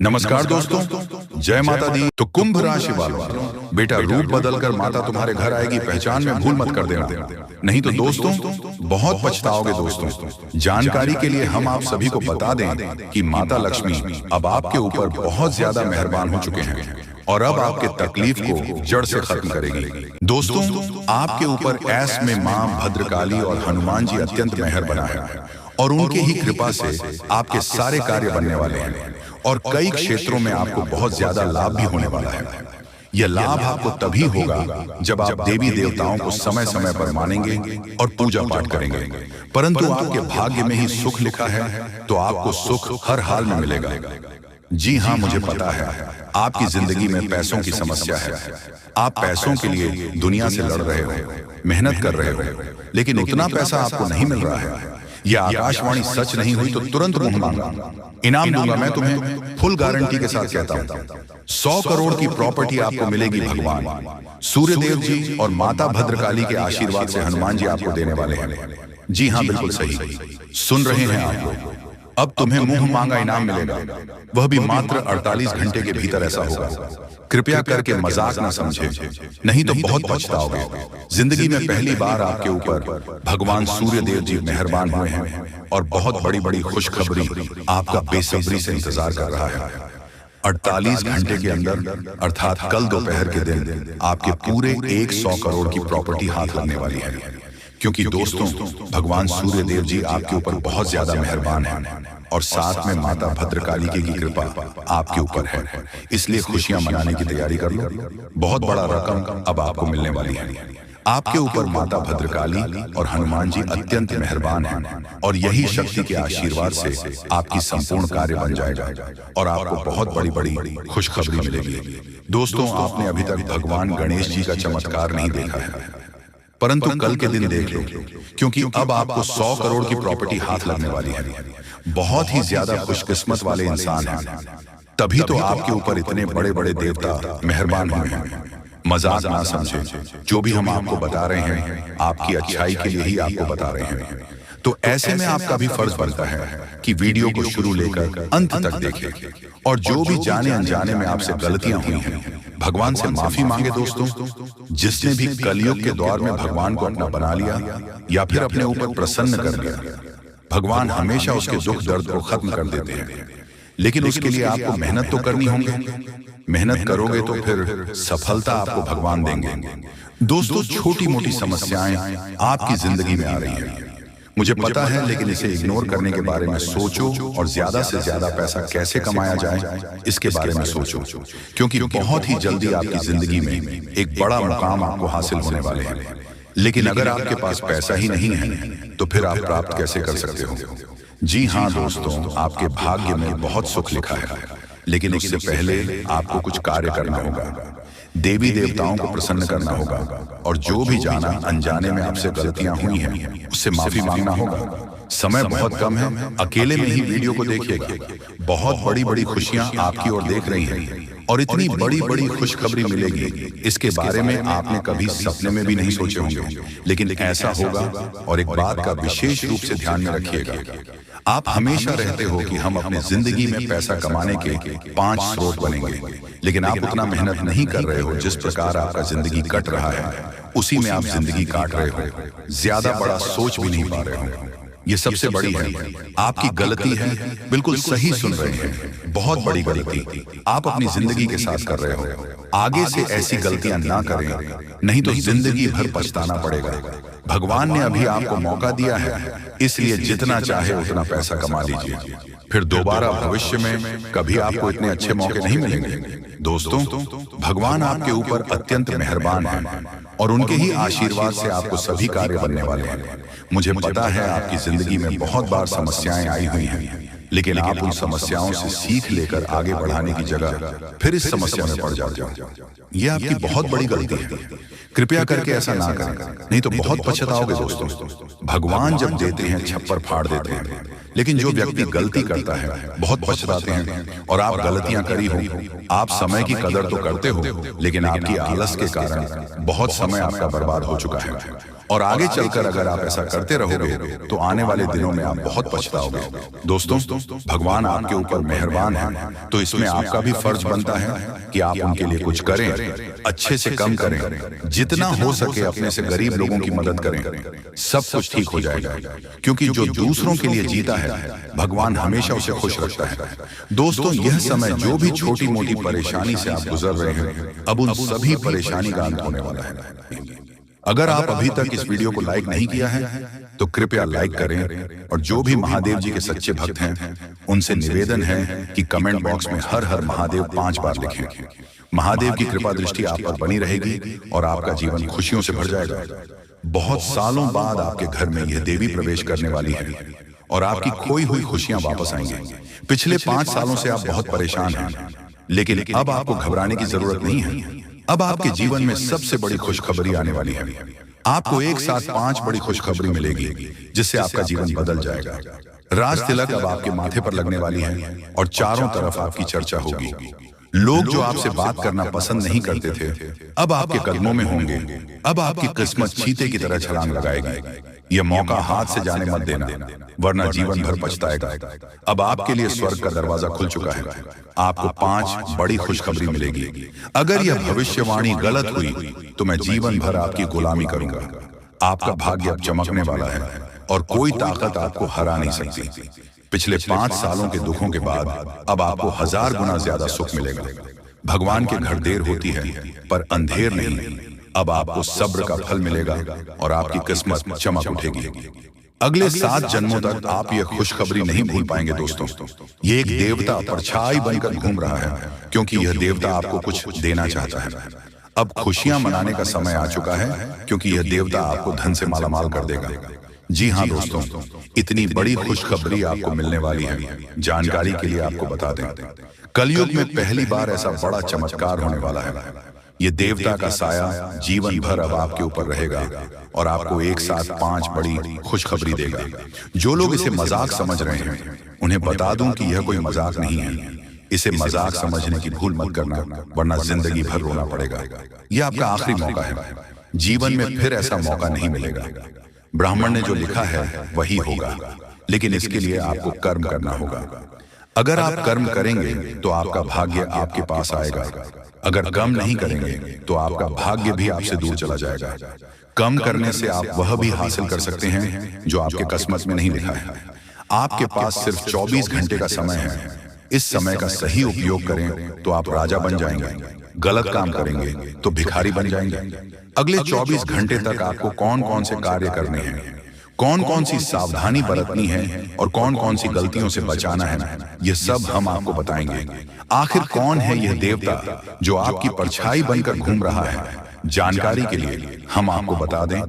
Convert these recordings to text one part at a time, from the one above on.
नमस्कार दोस्तों, जय माता दी। तो कुंभ राशि वालों, बेटा रूप बदलकर माता तुम्हारे घर आएगी, पहचान में भूल मत कर देना, नहीं तो दोस्तों बहुत पछताओगे। दोस्तों जानकारी के लिए हम आप सभी को बता दें कि माता लक्ष्मी अब आपके ऊपर बहुत ज्यादा मेहरबान हो चुके हैं और अब आपके तकलीफ को जड़ से खत्म करेगी। दोस्तों आपके ऊपर ऐस में मां भद्रकाली और हनुमान जी अत्यंत मेहर बना है और उनके ही कृपा से आपके सारे कार्य बनने वाले हैं और कई क्षेत्रों में आपको बहुत ज्यादा लाभ भी होने वाला है। यह लाभ आपको तभी होगा जब आप देवी देवताओं को समय समय पर मानेंगे और पूजा पाठ करेंगे। परंतु आपके भाग्य में ही सुख लिखा है तो आपको सुख हर हाल में मिलेगा। जी हाँ, मुझे पता है आपकी जिंदगी में पैसों की समस्या है। आप पैसों के लिए दुनिया से लड़ रहे हो, मेहनत कर रहे हो, लेकिन उतना पैसा आपको नहीं मिल रहा है। यह आकाशवाणी सच नहीं हुई तो तुरंत मुंह मांगा, इनाम दूंगा मैं तुम्हें, फुल गारंटी के साथ कहता हूं। 100 करोड़ की प्रॉपर्टी आपको मिलेगी। भगवान सूर्यदेव जी और माता भद्रकाली के आशीर्वाद से हनुमान जी आपको देने वाले हैं। जी हाँ, बिल्कुल सही सुन रहे हैं आप लोग। अब तुम्हें मुंह मांगा इनाम मिलेगा, वह भी मात्र 48 घंटे के भीतर ऐसा होगा। कृपया करके मजाक ना समझे, नहीं तो बहुत पछताओगे। जिंदगी में पहली बार आपके ऊपर भगवान सूर्यदेव जी मेहरबान हुए हैं और बहुत बड़ी बड़ी खुशखबरी आपका बेसब्री से इंतजार कर रहा है। 48 घंटे के अंदर अर्थात कल दोपहर के दिन आपके पूरे 100 करोड़ की प्रॉपर्टी हाथ लगने वाली है। क्योंकि दोस्तों भगवान सूर्यदेव जी आपके ऊपर बहुत ज्यादा मेहरबान हैं और साथ में माता भद्रकाली की कृपा आपके ऊपर है, इसलिए खुशियां मनाने की तैयारी कर लो। बहुत बड़ा रकम अब आपको मिलने वाली है। आपके ऊपर माता भद्रकाली और हनुमान जी अत्यंत मेहरबान हैं और यही शक्ति के आशीर्वाद से आपकी संपूर्ण कार्य बन जाएगा और आपको बहुत बड़ी बड़ी खुशखबरी मिलेगी। दोस्तों आपने अभी तक भगवान गणेश जी का चमत्कार नहीं देखा है, परंतु कल के दिन देख लो, क्योंकि अब आपको 100 करोड़ की प्रॉपर्टी हाथ लगने वाली है। बहुत ही ज्यादा खुशकिस्मत वाले इंसान हैं, तभी तो आपके ऊपर इतने बड़े बड़े देवता मेहरबान हुए हैं। मजाक ना समझे, जो भी हम आपको बता रहे हैं आपकी अच्छाई के लिए ही आपको बता रहे हैं। तो ऐसे में आपका भी फर्ज बनता है कि वीडियो को शुरू लेकर अंत तक देखें और जो भी जाने अनजाने में आपसे गलतियां हुई हैं भगवान से माफी मांगे। दोस्तों जिसने भी कलयुग के दौर में भगवान को अपना बना लिया या फिर अपने ऊपर प्रसन्न कर लिया, भगवान हमेशा उसके दुख दर्द को खत्म कर देते हैं। लेकिन उसके लिए आपको मेहनत तो करनी होगी। मेहनत करोगे तो फिर सफलता आपको भगवान देंगे। दोस्तों छोटी मोटी समस्याएं आपकी जिंदगी में आ रही हैं, मुझे पता है, लेकिन इसे इग्नोर करने के बारे में सोचो और ज्यादा से ज्यादा पैसा कैसे कमाया जाए इसके बारे में सोचो, क्योंकि बहुत ही जल्दी आपकी जिंदगी में एक बड़ा मुकाम आपको हासिल होने वाले हैं। लेकिन अगर आपके पास पैसा ही नहीं है तो फिर आप प्राप्त कैसे कर सकते हो? जी हाँ दोस्तों, आपके भाग्य में बहुत सुख लिखा है, लेकिन उससे पहले आपको कुछ कार्य करना होगा। देवी देवताओं को प्रसन्न करना होगा और जो भी जाना अनजाने में आपसे गलतियां हुई हैं उससे माफी मांगना होगा। समय बहुत कम है, अकेले में ही वीडियो को देखिएगा। बहुत बड़ी बड़ी खुशियां आपकी ओर देख रही हैं और इतनी बड़ी बड़ी खुशखबरी मिलेगी, इसके बारे में आपने कभी सपने में भी नहीं सोचे होंगे, लेकिन ऐसा होगा। और एक बात का विशेष रूप से ध्यान में रखिएगा, आप हमेशा रहते हो कि हम अपने जिंदगी में पैसा कमाने के 5 स्रोत बनेंगे, लेकिन आप उतना मेहनत नहीं कर रहे हो। जिस प्रकार आपका जिंदगी कट रहा है उसी में आप जिंदगी काट रहे हो, ज्यादा बड़ा सोच भी नहीं पा रहे हो। ये सबसे बड़ी है, आपकी गलती है। बिल्कुल सही सुन रहे हैं, बहुत बड़ी गलती आप अपनी जिंदगी के साथ कर रहे हो। आगे से ऐसी गलतियां ना करें, नहीं तो जिंदगी भर पछताना पड़ेगा। भगवान ने अभी आपको मौका दिया है, इसलिए जितना चाहे उतना पैसा कमा लीजिए, फिर दोबारा भविष्य में कभी आपको इतने अच्छे मौके नहीं मिलेंगे। दोस्तों भगवान आपके ऊपर अत्यंत मेहरबान हैं और उनके ही आशीर्वाद से आपको सभी कार्य बनने वाले हैं। मुझे पता है आपकी जिंदगी में बहुत बार समस्याएं आई हुई हैं, लेकिन आप उन समस्याओं से सीख लेकर आगे बढ़ाने की जगह फिर इस समस्या में पड़ जाते हो। यह आपकी बहुत बड़ी गलती है, कृपया करके ऐसा ना करें, नहीं तो बहुत पछताओगे। दोस्तों भगवान जब देते हैं छप्पर फाड़ देते हैं, लेकिन जो व्यक्ति गलती करता है बहुत पछताते हैं। और आप गलतियां करी हो, आप समय की कदर तो करते हो, लेकिन आपकी आलस के कारण बहुत समय आपका बर्बाद हो चुका है और आगे चलकर अगर आप ऐसा करते रहोगे तो आने वाले दिनों में आप बहुत पछताओगे। दोस्तों, भगवान आपके ऊपर मेहरबान है, तो इसमें आपका भी फर्ज बनता है कि आप उनके लिए कुछ करें, अच्छे से कम करें, जितना हो सके अपने से गरीब लोगों की मदद करें। सब कुछ ठीक हो जाएगा, क्योंकि जो दूसरों के लिए जीता है भगवान हमेशा उसे खुश रखता है। दोस्तों, यह समय जो भी छोटी मोटी परेशानी से आप गुजर रहे हैं, अब उन सभी परेशानी का अंत होने वाला है। अगर आप अभी तक इस वीडियो को लाइक नहीं किया है तो कृपया लाइक करें, और जो भी महादेव जी के सच्चे भक्त हैं उनसे निवेदन है कि कमेंट बॉक्स में हर हर महादेव 5 बार लिखें। महादेव की कृपा दृष्टि आप पर बनी रहेगी और आपका जीवन खुशियों से भर जाएगा। बहुत सालों बाद आपके घर में यह देवी प्रवेश करने वाली है और आपकी खोई हुई खुशियां वापस आएंगी। पिछले 5 सालों से आप बहुत परेशान हैं, लेकिन अब आपको घबराने की जरूरत नहीं है। अब आपके जीवन में सबसे बड़ी खुशखबरी आने वाली है। आपको एक साथ 5 बड़ी खुशखबरी मिलेगी जिससे आपका जीवन बदल जाएगा। राज तिलक अब आपके माथे पर लगने वाली है और चारों तरफ आपकी चर्चा होगी। लोग जो आपसे बात करना पसंद नहीं करते थे अब आपके कदमों में होंगे। अब आपकी किस्मत चीते की तरह छलांग लगाएगी। यह मौका हाथ से जाने मत देना, वरना जीवन भर पछताएगा। अब आपके लिए स्वर्ग का दरवाजा खुल चुका है। आपको 5 बड़ी खुशखबरी मिलेगी। अगर यह भविष्यवाणी गलत हुई तो मैं जीवन भर आपकी गुलामी करूंगा। आपका भाग्य अब चमकने वाला है और कोई ताकत आपको हरा नहीं सकती। पिछले 5 सालों के दुखों के बाद अब आपको 1000 गुना ज्यादा सुख मिलेगा। भगवान के घर देर होती है पर अंधेर नहीं। अब आपको सब्र का फल मिलेगा और आपकी किस्मत चमक उठेगी। अगले 7 जन्मों तक आप यह खुशखबरी नहीं भूल पाएंगे। दोस्तों, ये एक देवता परछाई बनकर घूम रहा है, क्योंकि यह देवता आपको कुछ देना चाहता है। अब खुशियां मनाने का समय आ चुका है, क्योंकि यह देवता आपको धन से मालामाल कर देगा। जी हाँ दोस्तों, इतनी बड़ी खुशखबरी आपको मिलने वाली है। जानकारी के लिए आपको बता दें, कलयुग में पहली बार ऐसा बड़ा चमत्कार होने वाला है। ये देवता का साया जीवन भर अब आपके ऊपर रहेगा और आपको एक साथ 5 बड़ी खुशखबरी देगा। जो लोग इसे मजाक समझ रहे हैं उन्हें बता दूं कि यह कोई मजाक नहीं है। इसे मजाक समझने की भूल मत करना, वरना जिंदगी भर रोना पड़ेगा। यह आपका आखिरी मौका है। जीवन में फिर ऐसा मौका नहीं मिलेगा। ब्राह्मण ने जो लिखा है वही होगा, लेकिन इसके लिए आपको कर्म करना होगा। अगर आप कर्म करेंगे तो आपका भाग्य आपके पास आएगा। अगर कर्म नहीं करेंगे तो आपका भाग्य भी आपसे दूर चला जाएगा। कर्म करने से आप वह भी हासिल कर सकते हैं जो आपके किस्मत में नहीं लिखा है। आपके पास सिर्फ 24 घंटे का समय है। इस समय का सही उपयोग करें तो आप राजा बन जाएंगे। गलत काम करेंगे तो भिखारी बन जाएंगे। अगले 24 घंटे तक आपको कौन कौन से कार्य करने हैं, कौन कौन सी सावधानी बरतनी है और कौन कौन सी गलतियों से बचाना है, ये सब हम आपको बताएंगे। आखिर कौन है यह देवता जो आपकी परछाई बनकर घूम रहा है? जानकारी के लिए हम आपको बता दें,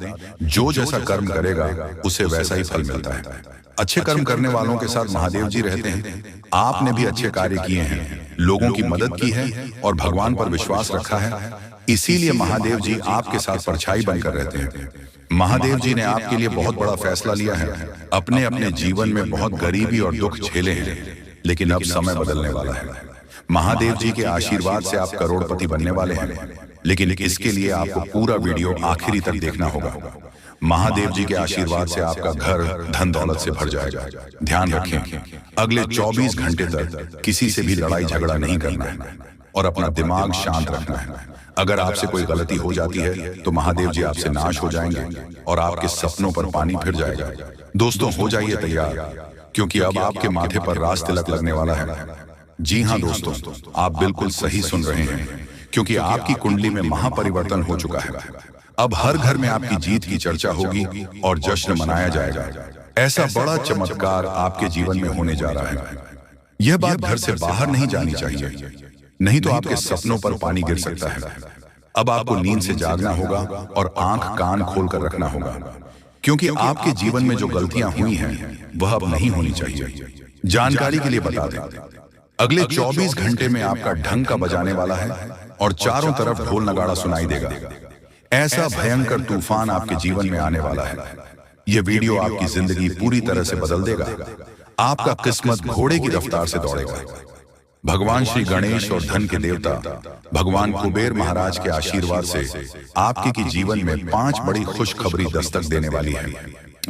जो जैसा कर्म करेगा उसे वैसा ही फल मिलता है। अच्छे कर्म करने वालों के साथ महादेव जी रहते हैं। आपने भी अच्छे कार्य किए हैं, लोगों की मदद की है और भगवान पर विश्वास रखा है, इसीलिए महादेव जी आपके साथ परछाई बनकर रहते हैं। महादेव जी ने आपके लिए बहुत बड़ा फैसला लिया है। अपने अपने जीवन में बहुत गरीबी और दुख झेले हैं, लेकिन अब समय बदलने वाला है। महादेव जी के आशीर्वाद से आप करोड़पति बनने वाले हैं, लेकिन इसके लिए आपको पूरा वीडियो आखिरी तक देखना होगा। महादेव जी के आशीर्वाद से आपका घर धन दौलत से भर जाएगा। ध्यान रखें, अगले 24 घंटे तक किसी से भी लड़ाई झगड़ा नहीं करना है और अपना दिमाग शांत रखना है। अगर आपसे कोई गलती हो जाती है तो महादेव जी आपसे नाश हो जाएंगे और आपके सपनों पर पानी फिर जाएगा। दोस्तों, हो जाइए तैयार, क्योंकि अब आपके माथे पर राज तिलक लगने वाला है। जी हाँ दोस्तों, आप बिल्कुल सही सुन रहे हैं, क्योंकि आपकी कुंडली में महापरिवर्तन हो चुका है। अब हर घर में आपकी जीत की चर्चा होगी और जश्न मनाया जाएगा। ऐसा बड़ा चमत्कार आपके जीवन में होने जा रहा है। यह बात घर से बाहर नहीं जानी चाहिए, नहीं तो आपके सपनों पर पानी गिर सकता है। अब आपको नींद से जागना होगा और आंख कान खोलकर रखना होगा, क्योंकि आपके जीवन में जो गलतियां हुई हैं वह अब नहीं होनी चाहिए। जानकारी के लिए बता दें, अगले 24 घंटे में आपका ढंका बजाने वाला है और चारों तरफ ढोल नगाड़ा सुनाई देगा। ऐसा भयंकर तूफान आपके जीवन में आने वाला है। यह वीडियो आपकी जिंदगी पूरी तरह से बदल देगा। आपका किस्मत घोड़े की रफ्तार से दौड़ेगा। भगवान श्री गणेश और धन के देवता भगवान कुबेर महाराज के आशीर्वाद से आपके की जीवन में 5 बड़ी खुशखबरी दस्तक देने वाली है।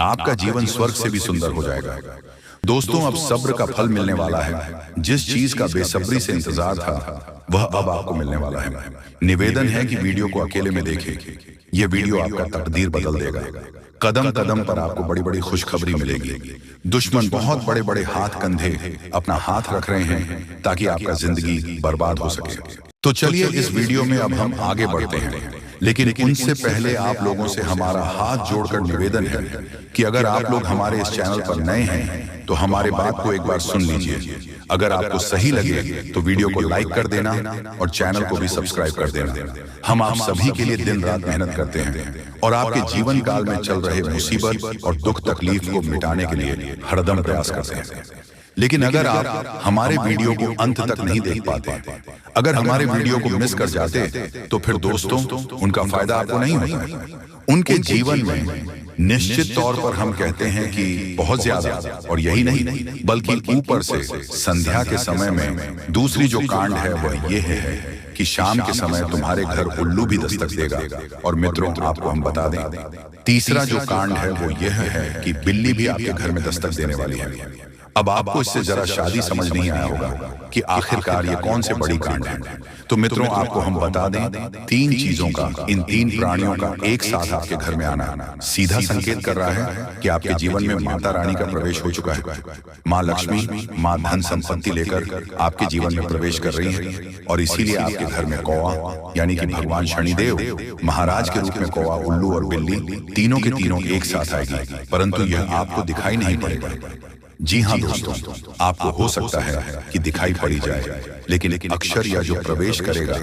आपका जीवन स्वर्ग से भी सुंदर हो जाएगा। दोस्तों, अब सब्र का फल मिलने वाला है। जिस चीज का बेसब्री से इंतजार था वह अब आपको मिलने वाला है। निवेदन है कि वीडियो को अकेले में देखें। यह वीडियो आपका तकदीर बदल देगा। कदम कदम पर आपको बड़ी बड़ी खुशखबरी मिलेगी। दुश्मन बहुत बड़े बड़े हाथ कंधे अपना हाथ रख रहे हैं ताकि आपका जिंदगी बर्बाद हो सके। तो चलिए इस वीडियो में अब हम आगे बढ़ते हैं, लेकिन उनसे पहले आप लोगों से हमारा हाथ जोड़कर निवेदन है कि अगर आप लोग हमारे इस चैनल पर नए हैं तो हमारे बात को एक बार सुन लीजिए। अगर आपको सही लगे तो वीडियो को लाइक कर देना और चैनल को भी सब्सक्राइब कर देना। हम आप सभी के लिए दिन रात मेहनत करते हैं और आपके जीवन काल में चल रहे मुसीबत और दुख तकलीफ को मिटाने के लिए हरदम प्रयास करते हैं। लेकिन अगर आप हमारे वीडियो को अंत तक नहीं देख पाते, अगर हमारे वीडियो को मिस कर जाते तो फिर दोस्तों उनका फायदा आपको नहीं होगा। उनके जीवन में निश्चित तौर पर हम कहते हैं कि बहुत ज्यादा, और यही नहीं बल्कि ऊपर से संध्या के समय में दूसरी जो कांड है वह ये है कि शाम के समय तुम्हारे घर उल्लू भी दस्तक देगा। और मित्रों, आपको हम बता दें, तीसरा जो कांड है वो यह है कि बिल्ली भी आपके घर में दस्तक देने वाली है। अब आपको इससे जरा शादी समझ नहीं आया होगा कि आखिरकार ये कौन से बड़ी कांड है। तो मित्रों, आपको हम बता दें, 3 चीजों का, इन 3 प्राणियों का एक साथ आपके घर में आना सीधा संकेत कर रहा है कि आपके जीवन में माता रानी का प्रवेश हो चुका है। माँ लक्ष्मी, माँ धन संपत्ति लेकर आपके जीवन में प्रवेश कर रही है। और इसीलिए आपके घर में कौवा यानी कि भगवान शनिदेव महाराज के रूप में कौवा, उल्लू और बिल्ली तीनों के तीनों एक साथ आएगी, परंतु यह आपको दिखाई नहीं पड़ेगा। जी हाँ दोस्तों, आपको हो सकता है कि दिखाई पड़ी जाए, लेकिन अक्षर या जो प्रवेश करेगा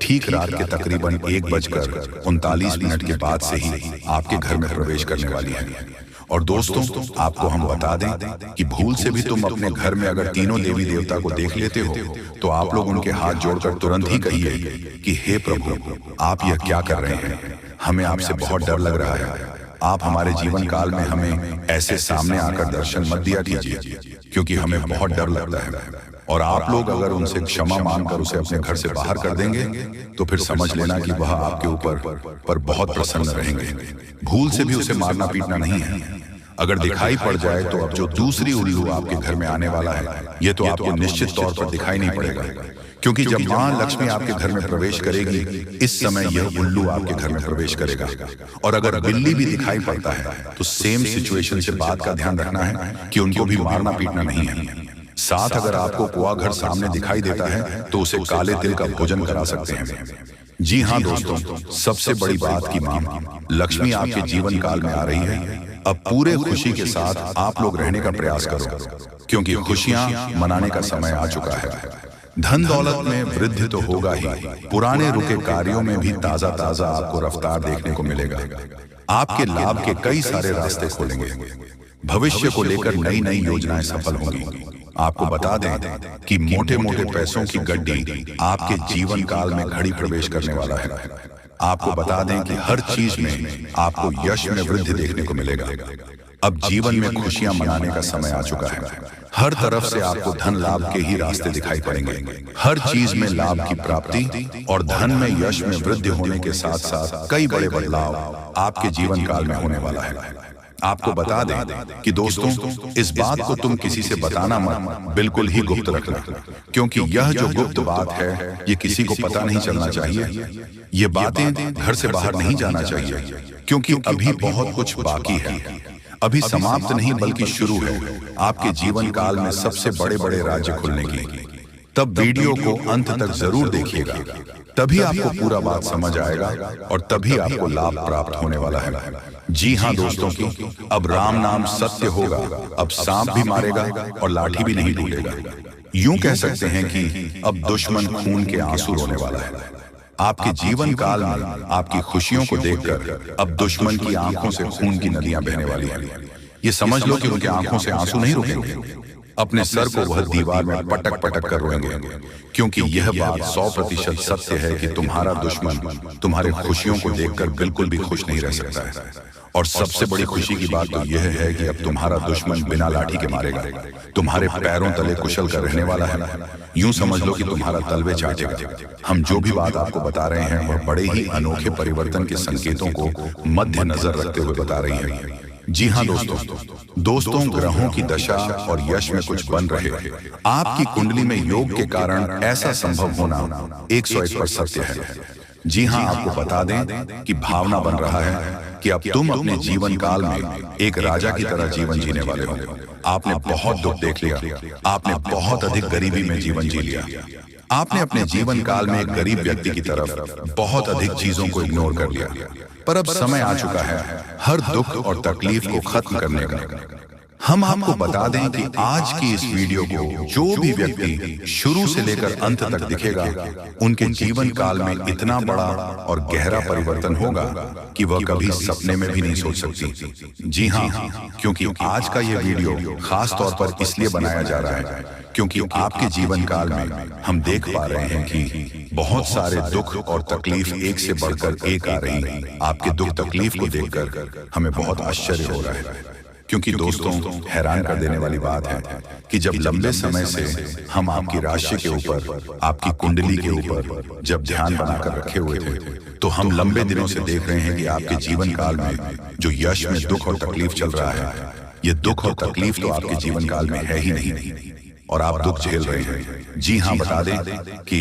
ठीक रात के तकरीबन 1:39 के बाद से ही आपके घर में प्रवेश करने वाली है। और दोस्तों, आपको हम बता दें कि भूल से भी तुम अपने घर में अगर तीनों देवी देवता को देख लेते हो तो आप लोग उनके हाथ जोड़कर तुरंत ही कहिए कि हे प्रभु, आप यह क्या कर रहे हैं? हमें आपसे बहुत डर लग रहा है। आप हमारे जीवन काल में हमें ऐसे सामने आकर दर्शन मत दिया कीजिए, क्योंकि हमें बहुत डर लगता है। और आप लोग अगर उनसे क्षमा मांगकर उसे अपने घर से बाहर कर देंगे तो फिर समझ लेना कि वह आपके ऊपर बहुत प्रसन्न रहेंगे। भूल से भी उसे मारना पीटना नहीं है। अगर दिखाई पड़ जाए तो अब जो दूसरी उल्लू आपके घर में आने वाला है, ये तो आपको निश्चित तौर पर दिखाई नहीं पड़ेगा, क्योंकि जब माँ लक्ष्मी आपके घर में प्रवेश करेगी, इस समय यह उल्लू आपके घर में प्रवेश करेगा। और अगर बिल्ली भी दिखाई पड़ता है तो सेम सिचुएशन से बात का ध्यान रखना है कि उनको भी मारना पीटना नहीं है। साथ अगर आपको कुआं घर सामने दिखाई देता है तो उसे काले तिल का भोजन करा सकते हैं। जी हाँ दोस्तों, सबसे बड़ी बात की माँ लक्ष्मी आपके जीवन काल में आ रही है। अब पूरे खुशी के साथ आप लोग रहने का प्रयास करो, क्योंकि खुशियां मनाने का समय आ चुका है। धन दौलत में वृद्धि तो होगा ही, पुराने रुके कार्यों में भी ताजा ताजा आपको रफ्तार देखने को मिलेगा। आपके लाभ के कई सारे रास्ते खोलेंगे। भविष्य को लेकर नई नई योजनाएं सफल होंगी। आपको बता दें कि मोटे मोटे पैसों की गड्डी आपके जीवन काल में घड़ी प्रवेश करने वाला है। आपको बता दें कि हर चीज में आपको यश में वृद्धि देखने को मिलेगा। अब जीवन में खुशियां मनाने का समय आ चुका है। हर तरफ से आपको धन लाभ के ही रास्ते दिखाई पड़ेंगे। हर चीज में लाभ की प्राप्ति और धन में यश में वृद्धि होने के साथ साथ कई बड़े बदलाव आपके जीवन काल में होने वाला है। आपको बता दें कि दोस्तों, इस बात को तुम किसी से बताना मत, बिल्कुल ही गुप्त रखना, क्योंकि यह जो गुप्त बात है ये किसी को पता नहीं चलना चाहिए। ये बातें घर से बाहर नहीं जाना चाहिए, क्योंकि अभी बहुत कुछ बाकी है। अभी समाप्त नहीं बल्कि शुरू है आपके जीवन काल में सबसे बड़े बड़े राज्य खुलने की। तब वीडियो को अंत तक जरूर देखिएगा, तभी आपको पूरा बात समझ आएगा और तभी आपको लाभ प्राप्त होने वाला है। जी हाँ दोस्तों, की अब राम नाम सत्य होगा। अब सांप भी मारेगा और लाठी भी नहीं टूटेगा। यूं कह सकते हैं कि अब दुश्मन खून के आंसू रोने वाला है। आपके जीवन काल में आपकी खुशियों को देखकर अब दुश्मन की आंखों से खून की नदियां बहने वाली हैं। ये समझ लो कि उनकी आंखों से आंसू नहीं रुकेंगे। अपने सर को वह दीवार में पटक पटक कर रोएंगे, क्योंकि यह बात 100% सत्य है कि तुम्हारा दुश्मन तुम्हारे खुशियों को देखकर बिल्कुल भी खुश नहीं रह सकता है। और सबसे बड़ी खुशी की बात तो यह है कि अब तुम्हारा दुश्मन बिना लाठी के मारेगा, तुम्हारे पैरों तले कुशल कर रहने वाला है। यूं समझ लो कि तुम्हारा तलवे चाटेगा। हम जो भी बात आपको बता रहे हैं वह बड़े ही अनोखे परिवर्तन के संकेतों को मद्देनजर रखते हुए बता रही है। जी हाँ दोस्तों, ग्रहों की दशा और यश में कुछ बन रहे आपकी कुंडली में योग के कारण ऐसा संभव होना 101% सत्य है। जी हाँ, आपको बता दें कि भावना बन रहा है कि अब तुम अपने जीवन काल में एक राजा की तरह जीवन जीने वाले हो। आपने बहुत दुख देख लिया, आपने बहुत अधिक गरीबी में जीवन जी लिया, आपने अपने जीवन काल में एक गरीब व्यक्ति की तरफ बहुत अधिक चीजों को इग्नोर कर लिया। पर अब समय आ चुका है हर दुख और तकलीफ को खत्म करने का। हम आपको बता दें कि आज की इस वीडियो को जो भी व्यक्ति शुरू से लेकर अंत तक दिखेगा, उनके जीवन काल में इतना बड़ा और गहरा परिवर्तन होगा कि वह कभी सपने में भी नहीं सोच सकती। जी हाँ, क्योंकि आज का यह वीडियो खास तौर पर इसलिए बनाया जा रहा है क्योंकि आपके जीवन काल में हम देख पा रहे हैं कि बहुत सारे दुख और तकलीफ एक से बढ़कर एक आ रही है। आपके दुख तकलीफ को देखकर हमें बहुत आश्चर्य हो रहा है, क्योंकि दोस्तों हैरान कर देने वाली बात है कि जब लंबे समय से हम आपकी राशि के ऊपर, आपकी कुंडली के ऊपर जब ध्यान बनाकर रखे हुए थे, तो हम लंबे दिनों से देख रहे हैं कि आपके जीवन काल में जो यश में दुख और तकलीफ चल रहा है, ये दुख और तकलीफ तो आपके जीवन काल में है ही नहीं और आप दुख झेल रहे हैं। जी हाँ, बता दें कि